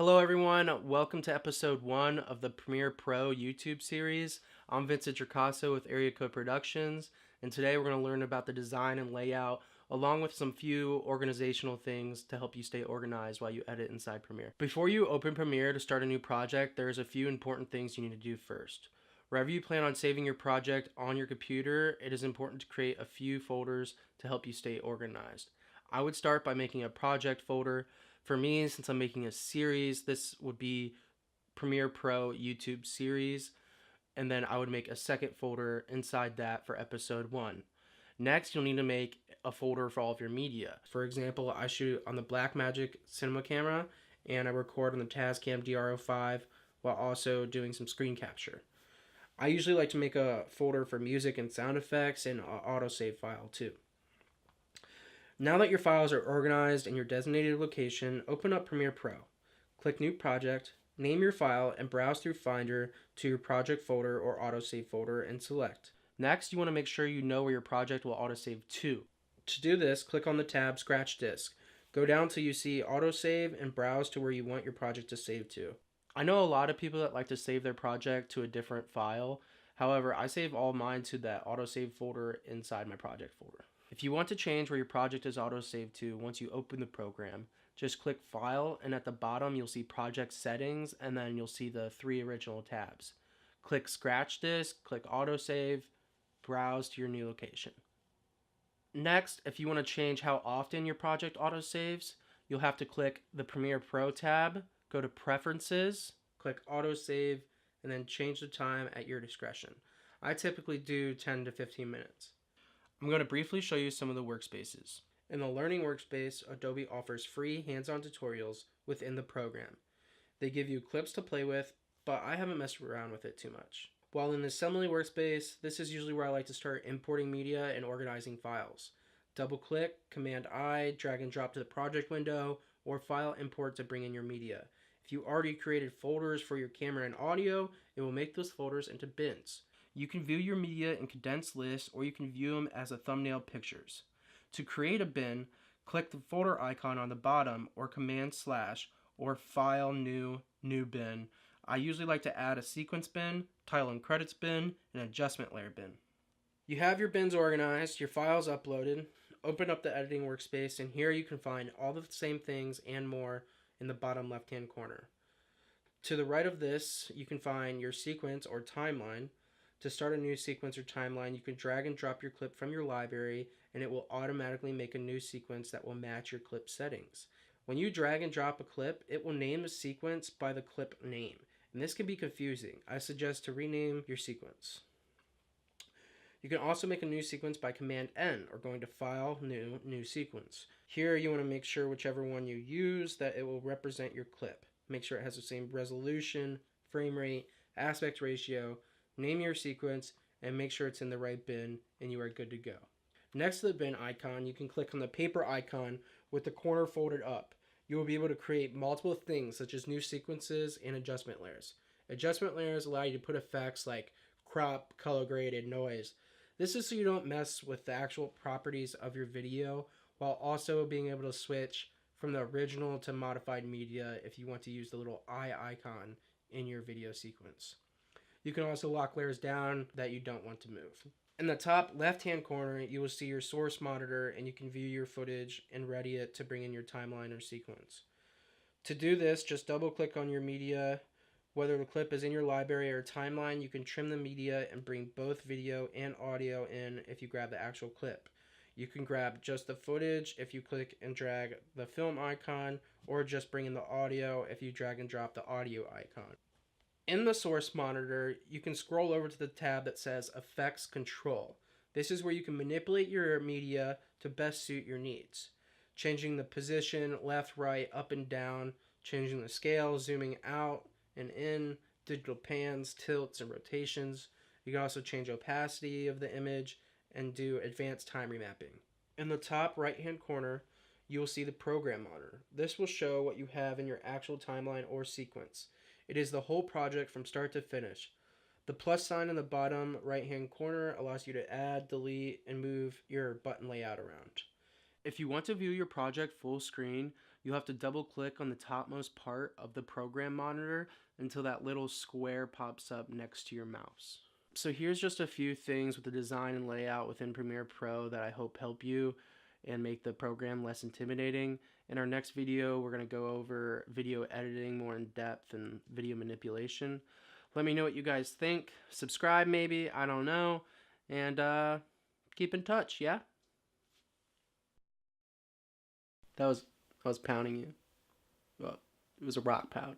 Hello, everyone. Welcome to episode 1 of the Premiere Pro YouTube series. I'm Vincent Tricasso with Area Code Productions, and today we're going to learn about the design and layout, along with some few organizational things to help you stay organized while you edit inside Premiere. Before you open Premiere to start a new project, there's a few important things you need to do first. Wherever you plan on saving your project on your computer, it is important to create a few folders to help you stay organized. I would start by making a project folder. For me, since I'm making a series, this would be Premiere Pro YouTube series, and then I would make a second folder inside that for episode 1. Next, you'll need to make a folder for all of your media. For example, I shoot on the Blackmagic cinema camera, and I record on the Tascam DR05 while also doing some screen capture. I usually like to make a folder for music and sound effects and an autosave file too. Now that your files are organized in your designated location, open up Premiere Pro. Click New Project, name your file, and browse through Finder to your project folder or autosave folder and select. Next, you want to make sure you know where your project will autosave to. To do this, click on the tab Scratch Disk. Go down till you see Autosave and browse to where you want your project to save to. I know a lot of people that like to save their project to a different file. However, I save all mine to that autosave folder inside my project folder. If you want to change where your project is autosaved to once you open the program, just click File, and at the bottom you'll see Project Settings, and then you'll see the 3 original tabs. Click Scratch Disk, click Autosave, browse to your new location. Next, if you want to change how often your project autosaves, you'll have to click the Premiere Pro tab, go to Preferences, click Autosave, and then change the time at your discretion. I typically do 10 to 15 minutes. I'm going to briefly show you some of the workspaces. In the Learning Workspace, Adobe offers free hands-on tutorials within the program. They give you clips to play with, but I haven't messed around with it too much. While in the Assembly Workspace, this is usually where I like to start importing media and organizing files. Double-click, Command-I, drag and drop to the project window, or File Import to bring in your media. If you already created folders for your camera and audio, it will make those folders into bins. You can view your media in condensed lists, or you can view them as a thumbnail pictures. To create a bin, click the folder icon on the bottom, or Command / or File New Bin. I usually like to add a sequence bin, title and credits bin, and adjustment layer bin. You have your bins organized, your files uploaded. Open up the editing workspace, and here you can find all the same things and more in the bottom left hand corner. To the right of this, you can find your sequence or timeline. To start a new sequence or timeline, you can drag and drop your clip from your library, and it will automatically make a new sequence that will match your clip settings. When you drag and drop a clip, it will name the sequence by the clip name, and this can be confusing. I suggest to rename your sequence. You can also make a new sequence by Command N, or going to File, New Sequence. Here you want to make sure whichever one you use that it will represent your clip. Make sure it has the same resolution, frame rate, aspect ratio. Name your sequence and make sure it's in the right bin, and you are good to go. Next to the bin icon, you can click on the paper icon with the corner folded up. You will be able to create multiple things such as new sequences and adjustment layers. Adjustment layers allow you to put effects like crop, color grade, and noise. This is so you don't mess with the actual properties of your video, while also being able to switch from the original to modified media if you want to use the little eye icon in your video sequence. You can also lock layers down that you don't want to move. In the top left-hand corner, you will see your source monitor, and you can view your footage and ready it to bring in your timeline or sequence. To do this, just double-click on your media. Whether the clip is in your library or timeline, you can trim the media and bring both video and audio in if you grab the actual clip. You can grab just the footage if you click and drag the film icon, or just bring in the audio if you drag and drop the audio icon. In the source monitor, you can scroll over to the tab that says Effects Control. This is where you can manipulate your media to best suit your needs. Changing the position, left, right, up and down, changing the scale, zooming out and in, digital pans, tilts, and rotations. You can also change opacity of the image and do advanced time remapping. In the top right-hand corner, you will see the program monitor. This will show what you have in your actual timeline or sequence. It is the whole project from start to finish. The plus sign in the bottom right-hand corner allows you to add, delete, and move your button layout around. If you want to view your project full screen, you have to double click on the topmost part of the program monitor until that little square pops up next to your mouse. So here's just a few things with the design and layout within Premiere Pro that I hope help you and make the program less intimidating. In our next video, we're going to go over video editing more in depth and video manipulation. Let me know what you guys think. Subscribe maybe, I don't know. And keep in touch, yeah? That was I was pounding you. Well, it was a rock pound.